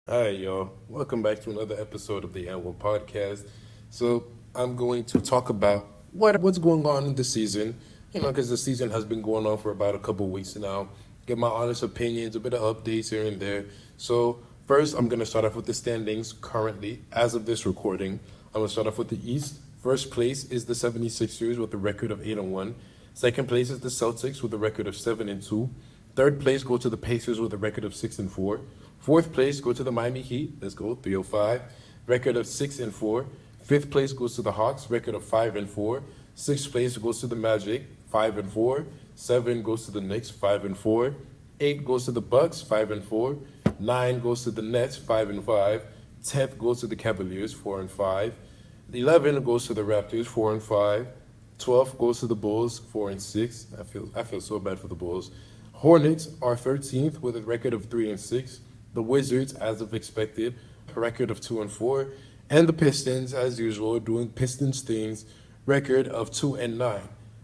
Hi, y'all. Welcome back to another episode of the N1 podcast. So, I'm going to talk about what's going on in the season, because the season has been going on for about a couple weeks now. Get my honest opinions, a bit of updates here and there. So, first, I'm going to start off with the standings currently, as of this recording. I'm going to start off with the East. First place is the 76ers with a record of 8-1. Second place is the Celtics with a record of 7-2. Third place go to the Pacers with a record of 6-4. Fourth place go to the Miami Heat. Let's go 305, record of 6-4. Fifth place goes to the Hawks, record of 5-4. Sixth place goes to the Magic, 5-4. Seven goes to the Knicks, 5-4. Eight goes to the Bucks, 5-4. Nine goes to the Nets, 5-5. 10th goes to the Cavaliers, 4-5. 11 goes to the Raptors, 4-5. 12th goes to the Bulls, 4-6. I feel so bad for the Bulls. Hornets are 13th with a record of 3-6. The Wizards, as of expected, a record of 2-4, and the Pistons, as usual, doing Pistons things, record of 2-9.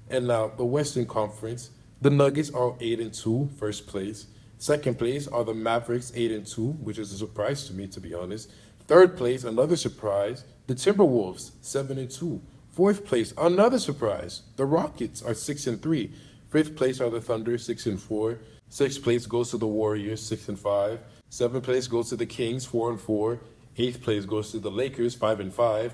And now the Western Conference, the Nuggets are 8-2, first place. Second place are the Mavericks, 8-2, which is a surprise to me, to be honest. Third place, another surprise, the Timberwolves, 7-2. Fourth place, another surprise, the Rockets are 6-3. Fifth place are the Thunder, 6-4. Sixth place goes to the Warriors, 6-5. Seventh place goes to the Kings, 4-4. Eighth place goes to the Lakers, 5-5.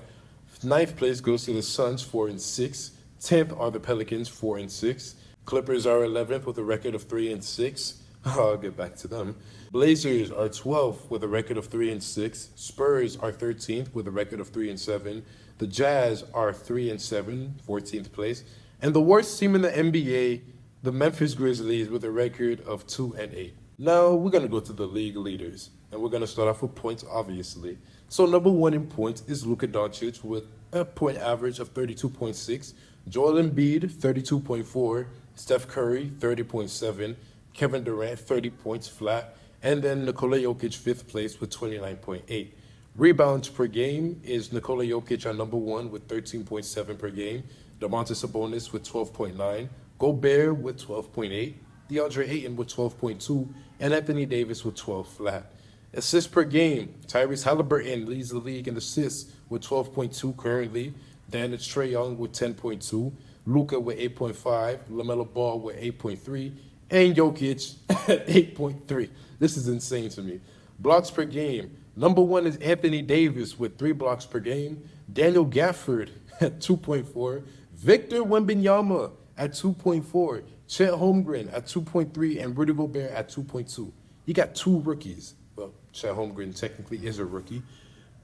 Ninth place goes to the Suns, 4-6. 10th are the Pelicans, 4-6. Clippers are 11th with a record of 3-6. I'll get back to them. Blazers are 12th with a record of 3-6. Spurs are 13th with a record of 3-7. The Jazz are 3-7, 14th place. And the worst team in the NBA, the Memphis Grizzlies, with a record of 2-8. Now we're gonna go to the league leaders, and we're gonna start off with points, obviously. So number one in points is Luka Doncic with a point average of 32.6. Joel Embiid 32.4. Steph Curry 30.7. Kevin Durant 30 points flat, and then Nikola Jokic fifth place with 29.8. Rebounds per game is Nikola Jokic on number one with 13.7 per game. Domantas Sabonis with 12.9, Gobert with 12.8, DeAndre Ayton with 12.2, and Anthony Davis with 12 flat. Assists per game, Tyrese Halliburton leads the league in assists with 12.2 currently. Then it's Trae Young with 10.2, Luka with 8.5, LaMelo Ball with 8.3, and Jokic at 8.3. This is insane to me. Blocks per game, number one is Anthony Davis with 3 blocks per game, Daniel Gafford at 2.4, Victor Wembanyama at 2.4, Chet Holmgren at 2.3, and Rudy Gobert at 2.2. You got 2 rookies. Well, Chet Holmgren technically is a rookie,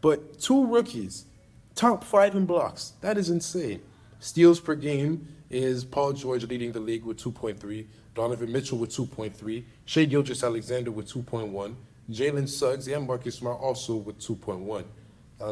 but 2 rookies, top 5 in blocks. That is insane. Steals per game is Paul George leading the league with 2.3, Donovan Mitchell with 2.3, Shai Gilgeous-Alexander with 2.1, Jalen Suggs and Marcus Smart also with 2.1.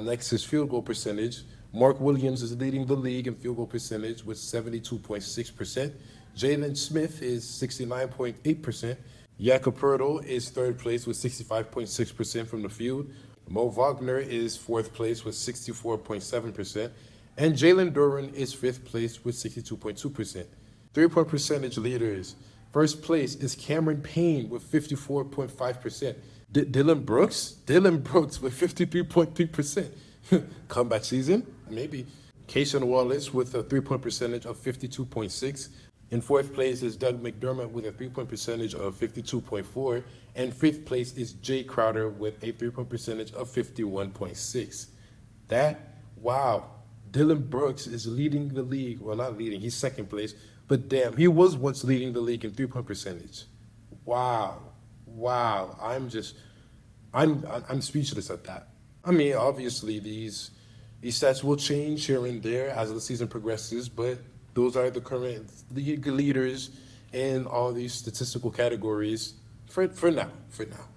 Next is field goal percentage. Mark Williams is leading the league in field goal percentage with 72.6%. Jalen Smith is 69.8%. Jakob Poeltl is third place with 65.6% from the field. Mo Wagner is fourth place with 64.7%. And Jalen Duren is fifth place with 62.2%. Three-point percentage leaders. First place is Cameron Payne with 54.5%. Dylan Brooks with 53.3%. Comeback season? Maybe. Cason Wallace with a three-point percentage of 52.6. In fourth place is Doug McDermott with a three-point percentage of 52.4. And fifth place is Jay Crowder with a three-point percentage of 51.6. Wow. Dylan Brooks is leading the league. Well, not leading, he's second place. But damn, he was once leading the league in three-point percentage. Wow. I'm speechless at that. I mean, obviously, these stats will change here and there as the season progresses, but those are the current league leaders in all these statistical categories for now,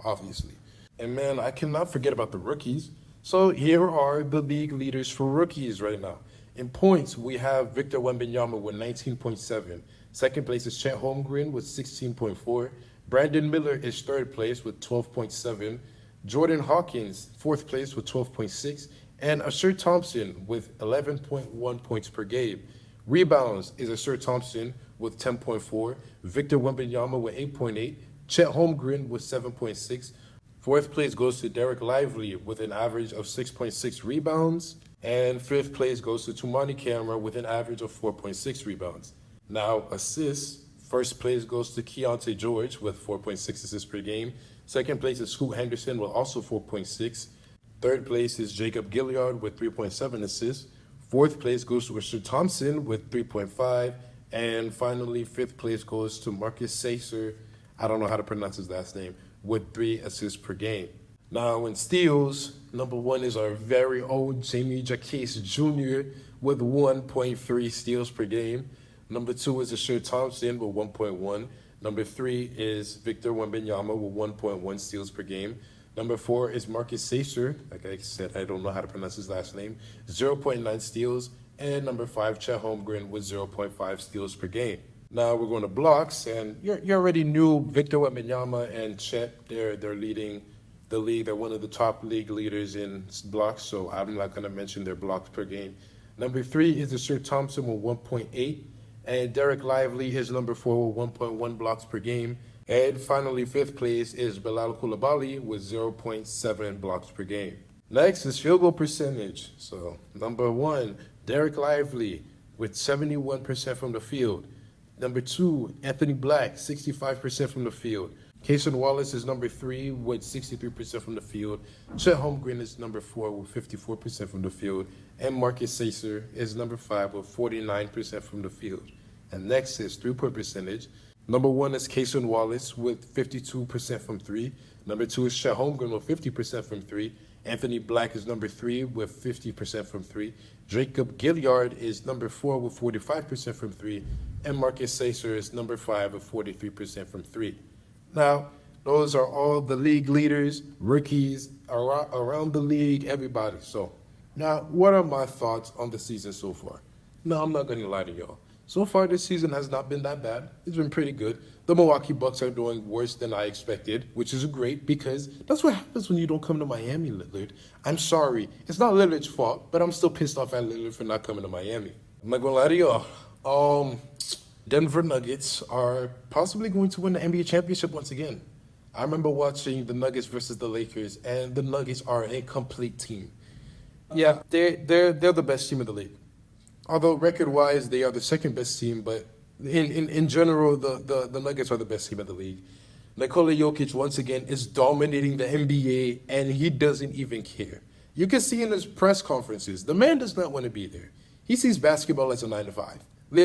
obviously. And man, I cannot forget about the rookies. So here are the league leaders for rookies right now. In points, we have Victor Wembanyama with 19.7. Second place is Chet Holmgren with 16.4. Brandon Miller is third place with 12.7. Jordan Hawkins, fourth place with 12.6, and Asher Thompson with 11.1 points per game. Rebounds is Asher Thompson with 10.4, Victor Wembanyama with 8.8, Chet Holmgren with 7.6. Fourth place goes to Derek Lively with an average of 6.6 rebounds. And fifth place goes to Tumani Camera with an average of 4.6 rebounds. Now, assists. First place goes to Keontae George with 4.6 assists per game. Second place is Scoot Henderson with also 4.6. Third place is Jacob Gilliard with 3.7 assists. Fourth place goes to Richard Thompson with 3.5. And finally, fifth place goes to Marcus Sacer, I don't know how to pronounce his last name, with 3 assists per game. Now, in steals, number 1 is our very own Jamie Jacquez Jr. with 1.3 steals per game. Number 2 is Ashur Thompson with 1.1. Number 3 is Victor Wembanyama with 1.1 steals per game. Number 4 is Marcus Sacer. Like I said, I don't know how to pronounce his last name. 0.9 steals. And number 5, Chet Holmgren with 0.5 steals per game. Now we're going to blocks, and you already knew Victor Wembanyama and Chet. They're leading the league. They're one of the top league leaders in blocks, so I'm not going to mention their blocks per game. Number 3 is Ashur Thompson with 1.8. And Derek Lively is number 4 with 1.1 blocks per game. And finally, 5th place is Bilal Coulibaly with 0.7 blocks per game. Next is field goal percentage. So, number 1, Derek Lively with 71% from the field. Number 2, Anthony Black, 65% from the field. Cason Wallace is number 3 with 63% from the field. Chet Holmgren is number 4 with 54% from the field. And Marcus Sacer is number 5 with 49% from the field. And next is three-point percentage. Number 1 is Cason Wallace with 52% from 3. Number 2 is Chet Holmgren with 50% from 3. Anthony Black is number 3 with 50% from 3. Jacob Gilliard is number 4 with 45% from 3. And Marcus Sacer is number 5 with 43% from 3. Now, those are all the league leaders, rookies, around the league, everybody. So, now, what are my thoughts on the season so far? No, I'm not going to lie to y'all. So far, this season has not been that bad. It's been pretty good. The Milwaukee Bucks are doing worse than I expected, which is great because that's what happens when you don't come to Miami, Lillard. I'm sorry. It's not Lillard's fault, but I'm still pissed off at Lillard for not coming to Miami. I'm not going to lie to y'all. Denver Nuggets are possibly going to win the NBA championship once again. I remember watching the Nuggets versus the Lakers, and the Nuggets are a complete team. Yeah, they're the best team in the league. Although record-wise, they are the second best team, but in general, the Nuggets are the best team in the league. Nikola Jokic, once again, is dominating the NBA, and he doesn't even care. You can see in his press conferences, the man does not want to be there. He sees basketball as a 9 to 5.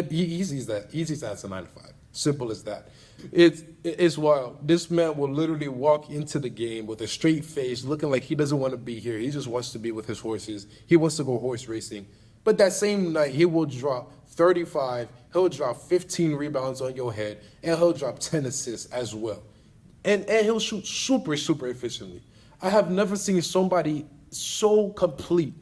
He sees that. He sees that as a 9 to 5. Simple as that. It's wild. This man will literally walk into the game with a straight face, looking like he doesn't want to be here. He just wants to be with his horses. He wants to go horse racing. But that same night, he will drop 35, he'll drop 15 rebounds on your head, and he'll drop 10 assists as well. And he'll shoot super, super efficiently. I have never seen somebody so complete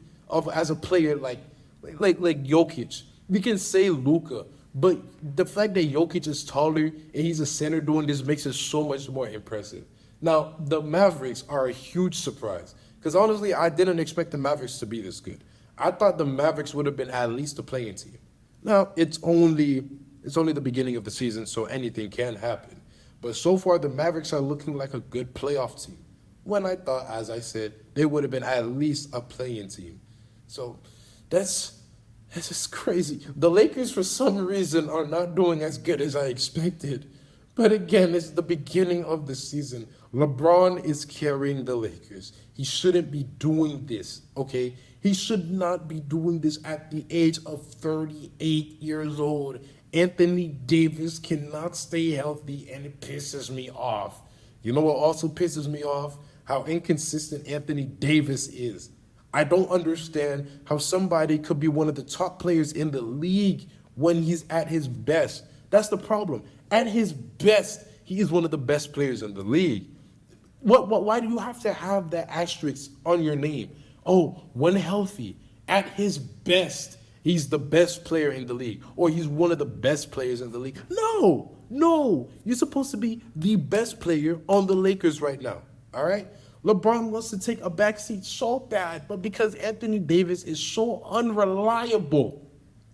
as a player like Jokic. We can say Luka, but the fact that Jokic is taller and he's a center doing this makes it so much more impressive. Now, the Mavericks are a huge surprise because honestly, I didn't expect the Mavericks to be this good. I thought the Mavericks would have been at least a playing team. Now, it's only the beginning of the season, so anything can happen. But so far, the Mavericks are looking like a good playoff team. When I thought, as I said, they would have been at least a playing team. So that's just crazy. The Lakers, for some reason, are not doing as good as I expected. But again, it's the beginning of the season. LeBron is carrying the Lakers. He shouldn't be doing this, okay? He should not be doing this at the age of 38 years old. Anthony Davis cannot stay healthy, and it pisses me off. You know what also pisses me off? How inconsistent Anthony Davis is. I don't understand how somebody could be one of the top players in the league when he's at his best. That's the problem. At his best, he is one of the best players in the league. Why do you have to have that asterisk on your name? Oh, when healthy, at his best, he's the best player in the league, or he's one of the best players in the league. No, you're supposed to be the best player on the Lakers right now, all right? LeBron wants to take a backseat so bad, but because Anthony Davis is so unreliable,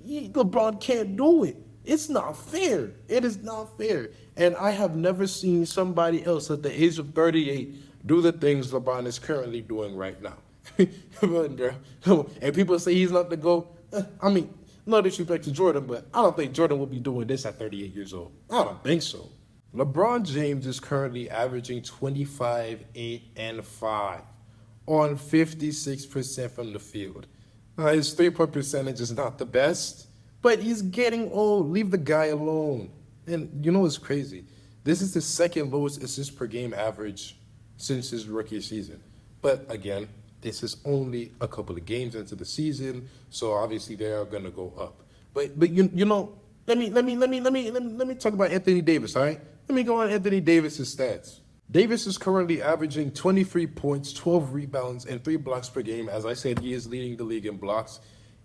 LeBron can't do it. It's not fair. It is not fair. And I have never seen somebody else at the age of 38 do the things LeBron is currently doing right now. And people say he's not the GOAT. I mean, no disrespect to Jordan, but I don't think Jordan will be doing this at 38 years old. I don't think so. LeBron James is currently averaging 25, 8, and 5 on 56% from the field. His three-point percentage is not the best, but he's getting old. Leave the guy alone. And you know what's crazy? This is the second lowest assist per game average since his rookie season. But again, this is only a couple of games into the season, so obviously they are gonna go up. But you know, let me talk about Anthony Davis, all right? Let me go on Anthony Davis's stats. Davis is currently averaging 23 points, 12 rebounds, and 3 blocks per game. As I said, he is leading the league in blocks.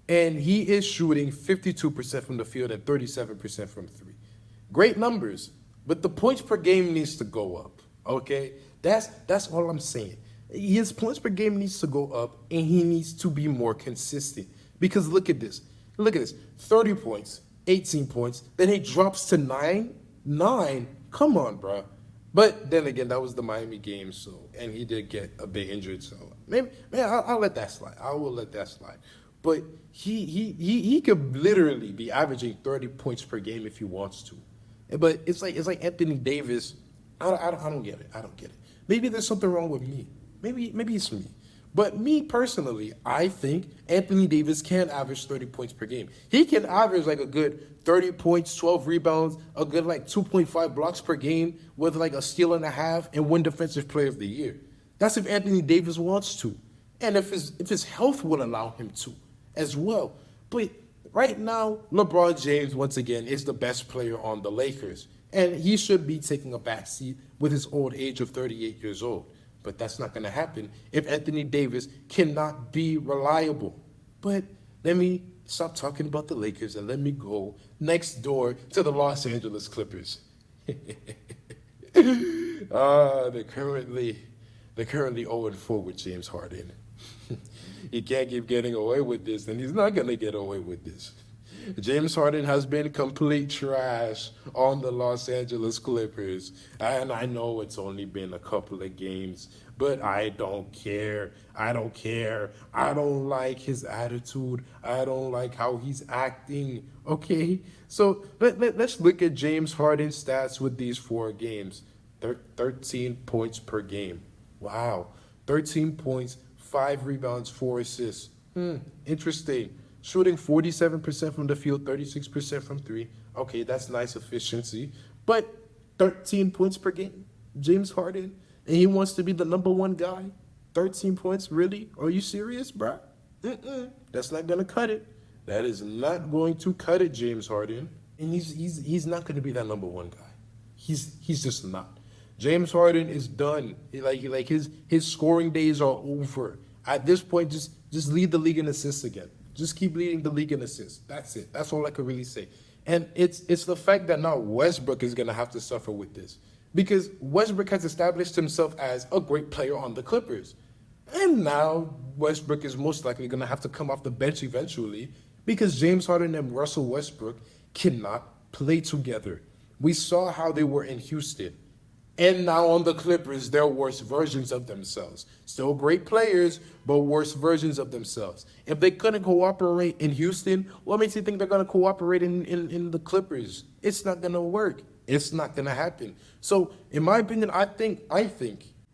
And he is shooting 52% from the field and 37% from three. Great numbers, but the points per game needs to go up, okay? That's all I'm saying. His points per game needs to go up, and he needs to be more consistent. Because look at this. 30 points, 18 points, then he drops to 9. 9? Come on, bro. But then again, that was the Miami game, and he did get a bit injured, so maybe I'll let that slide. I will let that slide. But he could literally be averaging 30 points per game if he wants to. But it's like Anthony Davis. I don't get it. I don't get it. Maybe there's something wrong with me. Maybe it's me. But me personally, I think Anthony Davis can average 30 points per game. He can average like a good 30 points, 12 rebounds, a good like 2.5 blocks per game with like a steal and a half and win Defensive Player of the Year. That's if Anthony Davis wants to. And if his health will allow him to as well. But right now, LeBron James, once again, is the best player on the Lakers. And he should be taking a backseat with his old age of 38 years old. But that's not going to happen if Anthony Davis cannot be reliable. But let me stop talking about the Lakers and let me go next door to the Los Angeles Clippers. They're currently 0-4 with James Harden. He can't keep getting away with this, and he's not going to get away with this. James Harden has been complete trash on the Los Angeles Clippers. And I know it's only been a couple of games, but I don't care. I don't like his attitude. I don't like how he's acting. Okay? So let's look at James Harden's stats with these 4 games. 13 points per game. Wow. 13 points, 5 rebounds, 4 assists. Interesting. Shooting 47% from the field, 36% from 3. Okay, that's nice efficiency. But 13 points per game, James Harden, and he wants to be the number 1 guy. 13 points, really? Are you serious, bro? That's not going to cut it. That is not going to cut it, James Harden. And he's not going to be that number 1 guy. He's just not. James Harden is done. Like his scoring days are over. At this point, just lead the league in assists again. Just keep leading the league in assists. That's it. That's all I could really say. And it's the fact that now Westbrook is going to have to suffer with this. Because Westbrook has established himself as a great player on the Clippers. And now Westbrook is most likely going to have to come off the bench eventually because James Harden and Russell Westbrook cannot play together. We saw how they were in Houston. And now on the Clippers, they're worse versions of themselves. Still great players, but worse versions of themselves. If they couldn't cooperate in Houston, what makes you think they're going to cooperate in the Clippers? It's not going to work. It's not going to happen. So, in my opinion, I think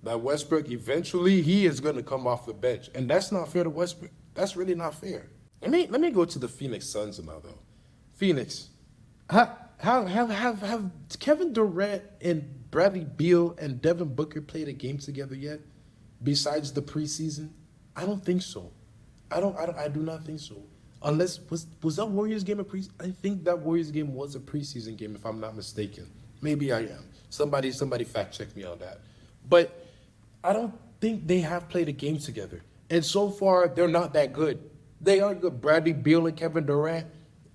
that Westbrook, eventually, he is going to come off the bench. And that's not fair to Westbrook. That's really not fair. Let me go to the Phoenix Suns now, though. Phoenix, have Kevin Durant and Bradley Beal and Devin Booker played a game together yet? Besides the preseason? I don't think so. I do not think so. Unless, was that Warriors game a preseason? I think that Warriors game was a preseason game, if I'm not mistaken. Maybe I am. Somebody fact check me on that. But I don't think they have played a game together. And so far, they're not that good. They are good. Bradley Beal and Kevin Durant,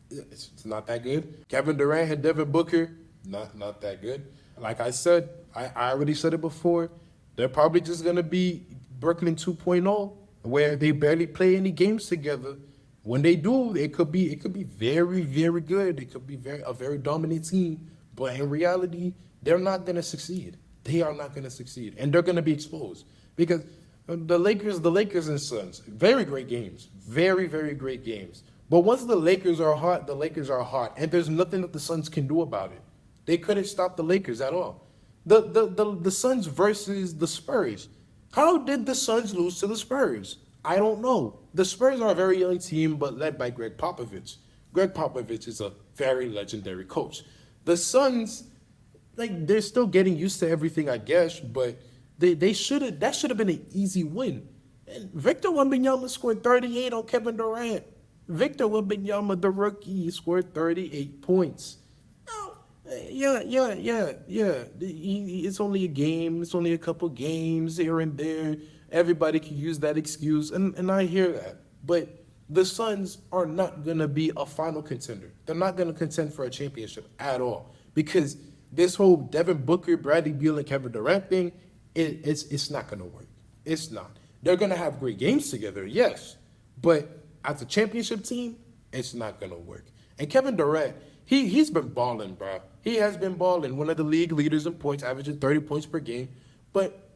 it's not that good. Kevin Durant and Devin Booker, not that good. Like I said, I already said it before, they're probably just going to be Brooklyn 2.0, where they barely play any games together. When they do, it could be very, very good. It could be a very dominant team. But in reality, they're not going to succeed. they are not going to succeed, and they're going to be exposed because the Lakers and Suns, very great games, very very great games. But once the Lakers are hot, the Lakers are hot, and there's nothing that the Suns can do about it. They couldn't stop the Lakers at all. The Suns versus the Spurs. How did the Suns lose to the Spurs? I don't know. The Spurs are a very young team, but led by Greg Popovich. Greg Popovich is a very legendary coach. The Suns, like, they're still getting used to everything, I guess, but that should have been an easy win. And Victor Wembanyama scored 38 on Kevin Durant. Victor Wembanyama, the rookie, scored 38 points. Yeah. It's only a game. It's only a couple games here and there. Everybody can use that excuse, and I hear that. But the Suns are not going to be a final contender. They're not going to contend for a championship at all because this whole Devin Booker, Bradley Beal, and Kevin Durant thing, it's not going to work. It's not. They're going to have great games together, yes, but as a championship team, it's not going to work. And Kevin Durant, he's been balling, bro. He has been balling, one of the league leaders in points, averaging 30 points per game. But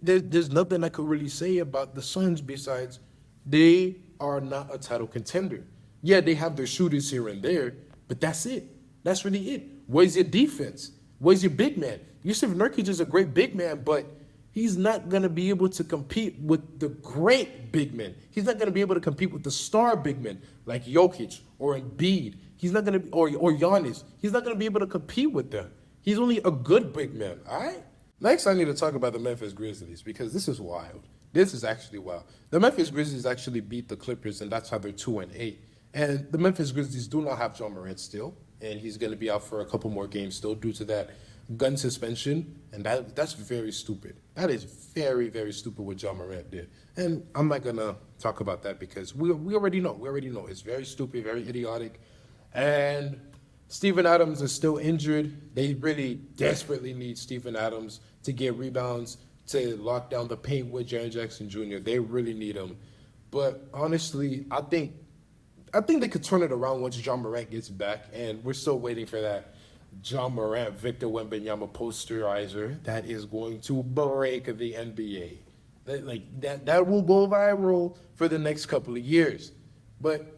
there's nothing I could really say about the Suns besides they are not a title contender. Yeah, they have their shooters here and there, but that's it. That's really it. Where's your defense? Where's your big man? Yusuf Nurkic is a great big man, but he's not going to be able to compete with the great big men. He's not going to be able to compete with the star big men like Jokic or Embiid. He's not going to be, or Giannis. He's not going to be able to compete with them. He's only a good big man, all right? Next, I need to talk about the Memphis Grizzlies because this is wild. This is actually wild. The Memphis Grizzlies actually beat the Clippers, and that's how they're 2-8. And the Memphis Grizzlies do not have John Morant still, and he's going to be out for a couple more games still due to that gun suspension, and that's very stupid. That is very, very stupid what John Morant did. And I'm not going to talk about that because we already know. We already know. It's very stupid, very idiotic. And Steven Adams is still injured. They really desperately need Steven Adams to get rebounds, to lock down the paint with Jaren Jackson Jr. They really need him. But honestly, I think they could turn it around once John Morant gets back, and we're still waiting for that John Morant, Victor Wembanyama posterizer that is going to break the NBA. That will go viral for the next couple of years. But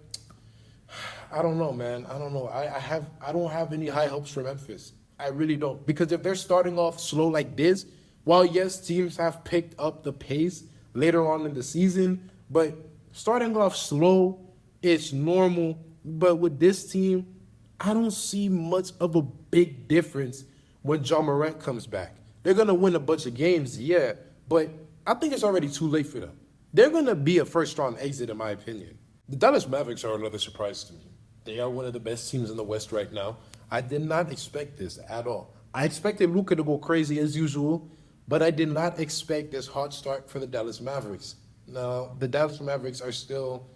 I don't know, man. I don't know. I don't have any high hopes for Memphis. I really don't. Because if they're starting off slow like this, while yes, teams have picked up the pace later on in the season, but starting off slow, it's normal. But with this team, I don't see much of a big difference when John Morant comes back. They're going to win a bunch of games, yeah, but I think it's already too late for them. They're going to be a first-round exit, in my opinion. The Dallas Mavericks are another surprise to me. They are one of the best teams in the West right now. I did not expect this at all. I expected Luka to go crazy as usual, but I did not expect this hot start for the Dallas Mavericks. Now, the Dallas Mavericks are still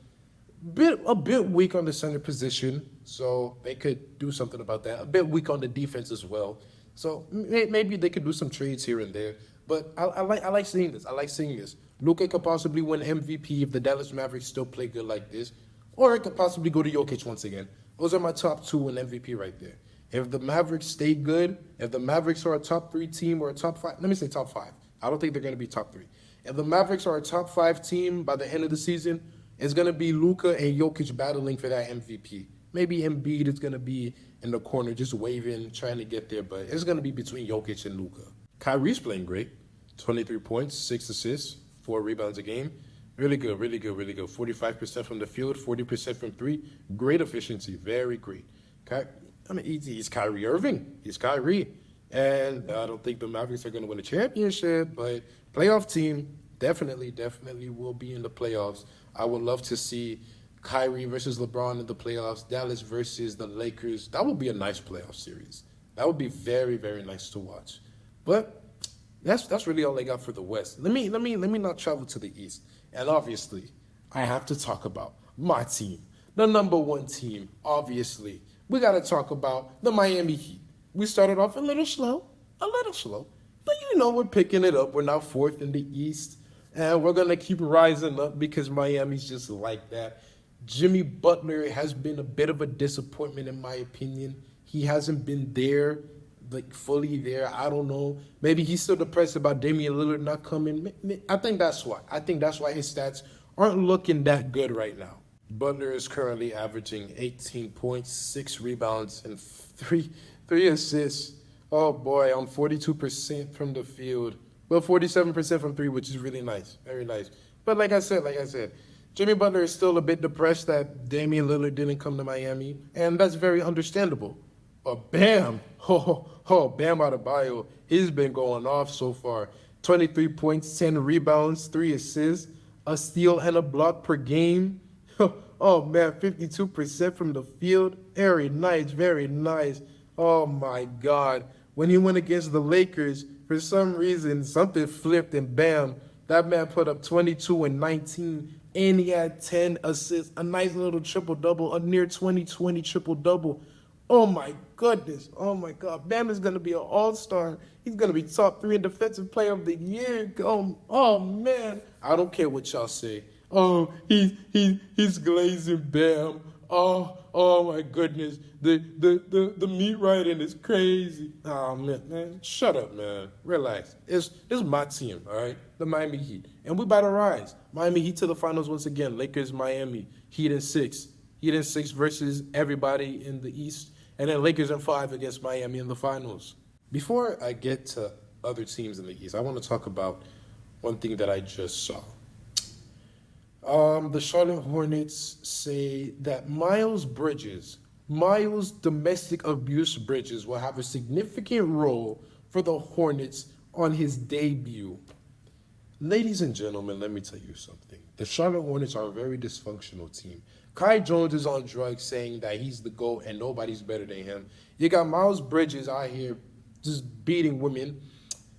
a bit weak on the center position, so they could do something about that. A bit weak on the defense as well. So maybe they could do some trades here and there. But I like seeing this. I like seeing this. Luka could possibly win MVP if the Dallas Mavericks still play good like this. Or it could possibly go to Jokic once again. Those are my top two in MVP right there. If the Mavericks stay good, if the Mavericks are a top 3 team or a top 5, let me say top 5. I don't think they're going to be top 3. If the Mavericks are a top 5 team by the end of the season, it's going to be Luka and Jokic battling for that MVP. Maybe Embiid is going to be in the corner just waving, trying to get there, but it's going to be between Jokic and Luka. Kyrie's playing great. 23 points, 6 assists, 4 rebounds a game. Really good, really good, really good. 45% from the field, 40% from 3. Great efficiency, very great. He's Kyrie Irving. He's Kyrie. And I don't think the Mavericks are going to win a championship, but playoff team definitely will be in the playoffs. I would love to see Kyrie versus LeBron in the playoffs, Dallas versus the Lakers. That would be a nice playoff series. That would be very, very nice to watch. But that's really all I got for the West. Let me not travel to the East. And obviously, I have to talk about my team, the number 1 team. Obviously, we got to talk about the Miami Heat. We started off a little slow, but we're picking it up. We're now 4th in the East, and we're gonna keep rising up because Miami's just like that. Jimmy Butler has been a bit of a disappointment in my opinion. He hasn't been there like fully there. I don't know. Maybe he's still depressed about Damian Lillard not coming. I think that's why. I think that's why his stats aren't looking that good right now. Butler is currently averaging 18 points, 6 rebounds, and three assists. Oh boy, on 42% from the field. Well, 47% from three, which is really nice. Very nice. But like I said, Jimmy Butler is still a bit depressed that Damian Lillard didn't come to Miami, and that's very understandable. But Bam, Bam Adebayo, he's been going off so far. 23 points, 10 rebounds, 3 assists, a steal and a block per game. Oh man, 52% from the field. Very nice, very nice. Oh my God. When he went against the Lakers, for some reason, something flipped and bam, that man put up 22 and 19, and he had 10 assists, a nice little triple-double, a near 20-20 triple-double. Oh my goodness. Oh my God. Bam is going to be an all-star. He's going to be top 3 in defensive player of the year. Oh man. I don't care what y'all say. Oh, he's glazing Bam. Oh my goodness. The meat writing is crazy. Oh man, shut up, man. Relax. This is my team, all right? The Miami Heat. And we about to rise. Miami Heat to the finals once again. Lakers, Miami. Heat in 6. Heat in 6 versus everybody in the East. And then Lakers in 5 against Miami in the finals. Before I get to other teams in the East, I want to talk about one thing that I just saw. The Charlotte Hornets say that Miles domestic abuse Bridges, will have a significant role for the Hornets on his debut. Ladies and gentlemen, let me tell you something. The Charlotte Hornets are a very dysfunctional team. Kai Jones is on drugs saying that he's the GOAT and nobody's better than him. You got Miles Bridges out here just beating women.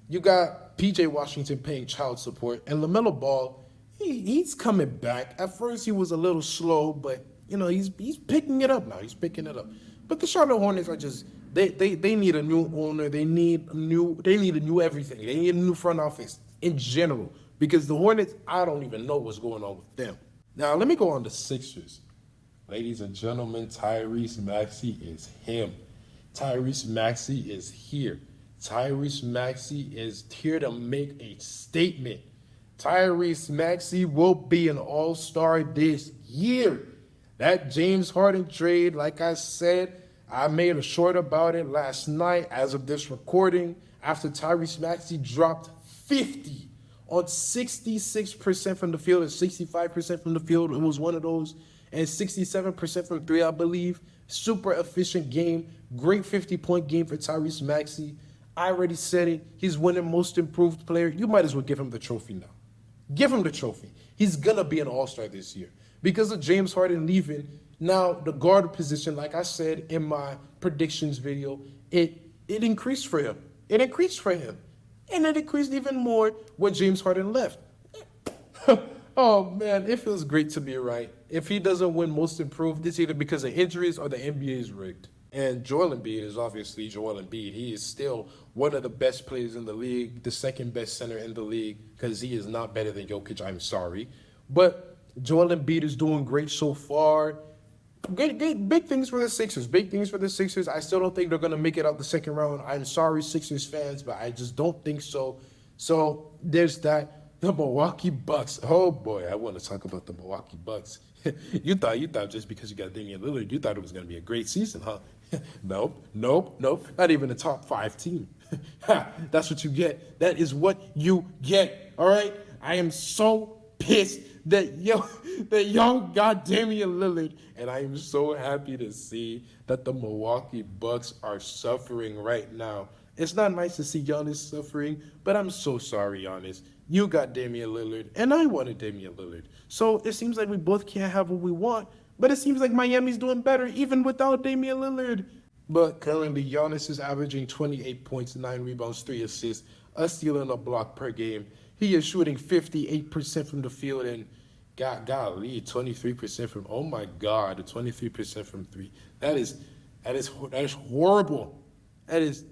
You got PJ Washington paying child support. And LaMelo Ball, he's coming back. At first he was a little slow, but he's picking it up now. He's picking it up. But the Charlotte Hornets are just they need a new owner. They need a new everything. They need a new front office in general. Because the Hornets, I don't even know what's going on with them. Now let me go on the Sixers. Ladies and gentlemen, Tyrese Maxey is him. Tyrese Maxey is here. Tyrese Maxey is here to make a statement. Tyrese Maxey will be an all-star this year. That James Harden trade, like I said, I made a short about it last night as of this recording after Tyrese Maxey dropped 50 on 66% from the field and 65% from the field. It was one of those. And 67% from 3, I believe. Super efficient game. Great 50-point game for Tyrese Maxey. I already said it. He's winning most improved player. You might as well give him the trophy now. Give him the trophy. He's going to be an all-star this year. Because of James Harden leaving, now the guard position, like I said in my predictions video, it increased for him. It increased for him. And it increased even more when James Harden left. Oh, man, it feels great to be right. If he doesn't win most improved, it's either because of injuries or the NBA is rigged. And Joel Embiid is obviously Joel Embiid. He is still one of the best players in the league, the second best center in the league, because he is not better than Jokic, I'm sorry. But Joel Embiid is doing great so far. Big things for the Sixers. Big things for the Sixers. I still don't think they're going to make it out the second round. I'm sorry, Sixers fans, but I just don't think so. So there's that. The Milwaukee Bucks. Oh boy, I want to talk about the Milwaukee Bucks. You thought just because you got Damian Lillard, you thought it was going to be a great season, huh? Nope. Not even a top 5 team. That's what you get. That is what you get. All right. I am so pissed that y'all got Damian Lillard, and I am so happy to see that the Milwaukee Bucks are suffering right now. It's not nice to see Giannis suffering, but I'm so sorry, Giannis. You got Damian Lillard, and I wanted Damian Lillard. So it seems like we both can't have what we want, but it seems like Miami's doing better even without Damian Lillard. But currently, Giannis is averaging 28 points, 9 rebounds, 3 assists, a steal and a block per game. He is shooting 58% from the field and golly, 23% from, oh my God, 23% from 3. That is horrible. That is,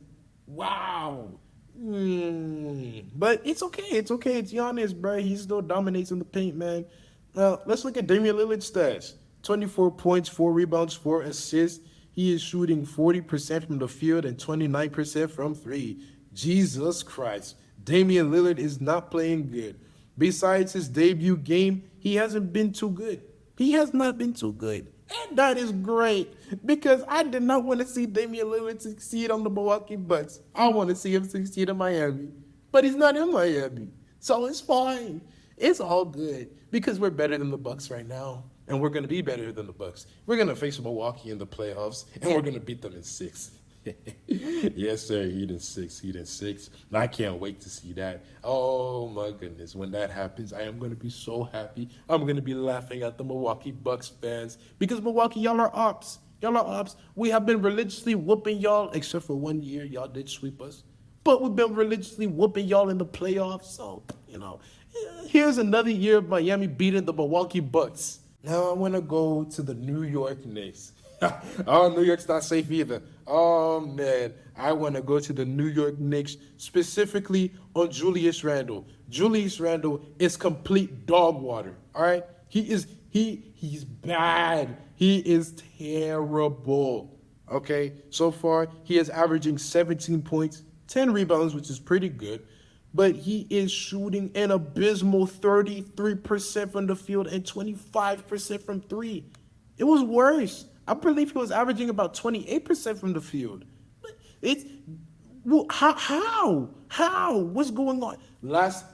wow. But it's okay. It's Giannis, bro. He still dominates in the paint, man. Now, let's look at Damian Lillard's stats. 24 points, 4 rebounds, 4 assists. He is shooting 40% from the field and 29% from three. Jesus Christ. Damian Lillard is not playing good. Besides his debut game, he hasn't been too good. He has not been too good. And that is great because I did not want to see Damian Lillard succeed on the Milwaukee Bucks. I want to see him succeed in Miami. But he's not in Miami. So it's fine. It's all good because we're better than the Bucks right now. And we're going to be better than the Bucks. We're going to face Milwaukee in the playoffs, and we're going to beat them in 6. Yes, sir. Heat in 6. Heat in 6. I can't wait to see that. Oh, my goodness. When that happens, I am going to be so happy. I'm going to be laughing at the Milwaukee Bucks fans because Milwaukee, y'all are ops. Y'all are ops. We have been religiously whooping y'all, except for 1 year. Y'all did sweep us. But we've been religiously whooping y'all in the playoffs. So, here's another year of Miami beating the Milwaukee Bucks. Now I want to go to the New York Knicks. Oh, New York's not safe either. Oh, man. I want to go to the New York Knicks, specifically on Julius Randle. Julius Randle is complete dog water, all right? He's bad. He is terrible, okay? So far, he is averaging 17 points, 10 rebounds, which is pretty good. But he is shooting an abysmal 33% from the field and 25% from three. It was worse. I believe he was averaging about 28% from the field. How? What's going on? Last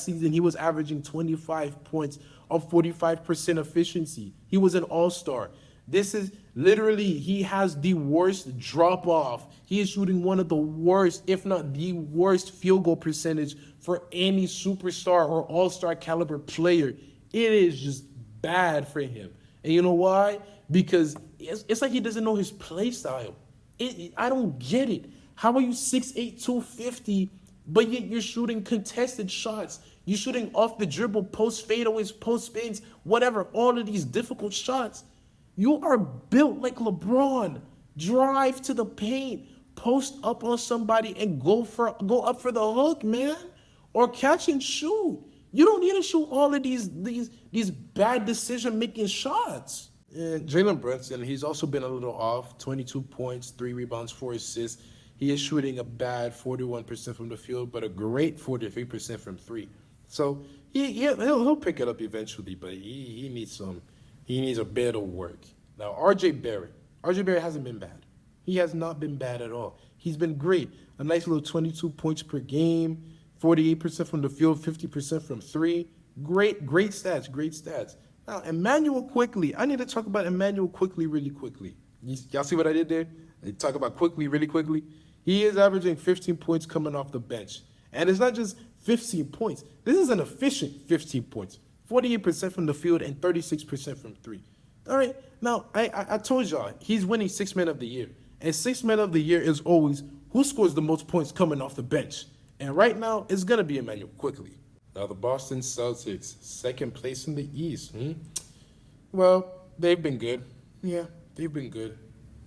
season, he was averaging 25 points on 45% efficiency. He was an all-star. This is literally, he has the worst drop-off. He is shooting one of the worst, if not the worst, field goal percentage for any superstar or all-star caliber player. It is just bad for him. And you know why? Because it's like he doesn't know his play style. I don't get it. How are you 6'8", 250, but yet you're shooting contested shots? You're shooting off the dribble, post fadeaways, post spins, whatever, all of these difficult shots. You are built like LeBron. Drive to the paint, post up on somebody, and go up for the hook, man, or catch and shoot. You don't need to shoot all of these bad decision-making shots. And Jalen Brunson, he's also been a little off. 22 points, 3 rebounds, 4 assists. He is shooting a bad 41% from the field, but a great 43% from 3. So he'll pick it up eventually, but he needs a bit of work. Now, RJ Barrett hasn't been bad. He has not been bad at all. He's been great. A nice little 22 points per game, 48% from the field, 50% from 3. Great stats. Now, Emmanuel Quickley. I need to talk about Emmanuel Quickley really quickly. Y'all see what I did there? I talk about Quickley really quickly. He is averaging 15 points coming off the bench. And it's not just 15 points. This is an efficient 15 points. 48% from the field and 36% from 3. All right, now, I told y'all, he's winning 6th Man of the Year. And 6th Man of the Year is always who scores the most points coming off the bench. And right now, it's going to be Emmanuel Quickley. Now, the Boston Celtics, 2nd place in the East. Well, they've been good. Yeah, they've been good.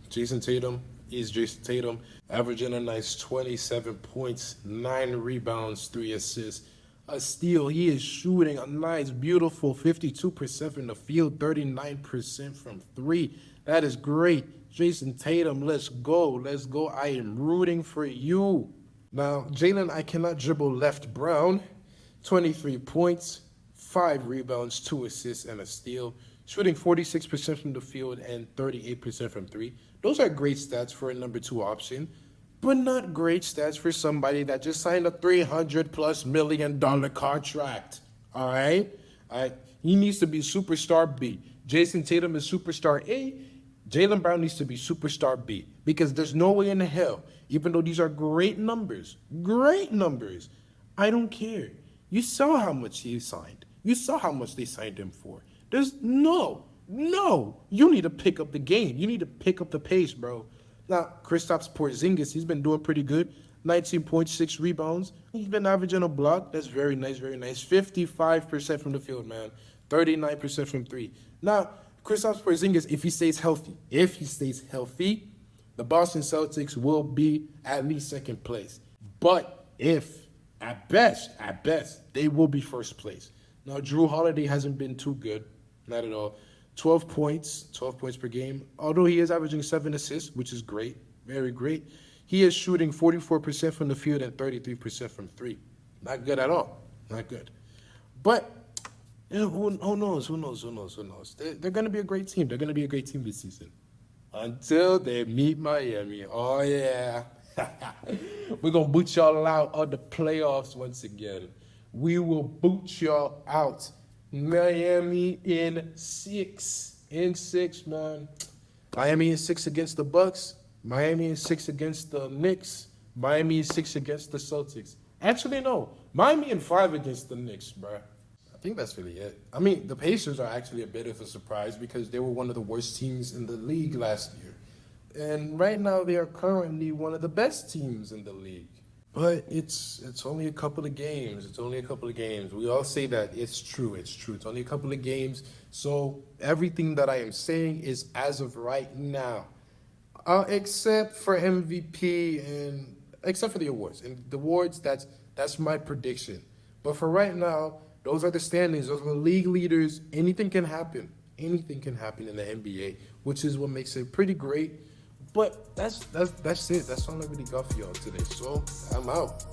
Jason Tatum is Jason Tatum, averaging a nice 27 points, 9 rebounds, 3 assists. A steal. He is shooting a nice, beautiful 52% from the field, 39% from 3. That is great. Jason Tatum, let's go. Let's go. I am rooting for you. Now, Jalen, I cannot dribble left Brown. 23 points, 5 rebounds, 2 assists, and a steal. Shooting 46% from the field and 38% from 3. Those are great stats for a number 2 option, but not great stats for somebody that just signed a $300+ million contract. All right? He needs to be superstar B. Jason Tatum is superstar A. Jaylen Brown needs to be superstar B, because there's no way in hell, even though these are great numbers, I don't care. You saw how much he signed. You saw how much they signed him for. There's no. You need to pick up the game. You need to pick up the pace, bro. Now, Kristaps Porzingis, he's been doing pretty good. 19.6 rebounds. He's been averaging a block. That's very nice, very nice. 55% from the field, man. 39% from 3. Now, Kristaps Porzingis, if he stays healthy, the Boston Celtics will be at least 2nd place. But if, at best, they will be 1st place. Now, Drew Holiday hasn't been too good. Not at all. 12 points per game. Although he is averaging 7 assists, which is great, very great. He is shooting 44% from the field and 33% from three. Not good at all. Not good. But who knows? They're going to be a great team. They're going to be a great team this season. Until they meet Miami. Oh, yeah. We're going to boot y'all out of the playoffs once again. We will boot y'all out. Miami in 6. In 6, man. Miami in 6 against the Bucks. Miami in 6 against the Knicks. Miami in 6 against the Celtics. Actually, no. Miami in 5 against the Knicks, bro. I think that's really it. I mean, the Pacers are actually a bit of a surprise because they were one of the worst teams in the league last year. And right now, they are currently one of the best teams in the league. But it's only a couple of games. It's only a couple of games. We all say that. It's true. It's only a couple of games. So everything that I am saying is as of right now. Except for MVP and except for the awards. And the awards, that's my prediction. But for right now, those are the standings. Those are the league leaders. Anything can happen. Anything can happen in the NBA, which is what makes it pretty great. But that's it. That's all I really got for y'all today. So I'm out.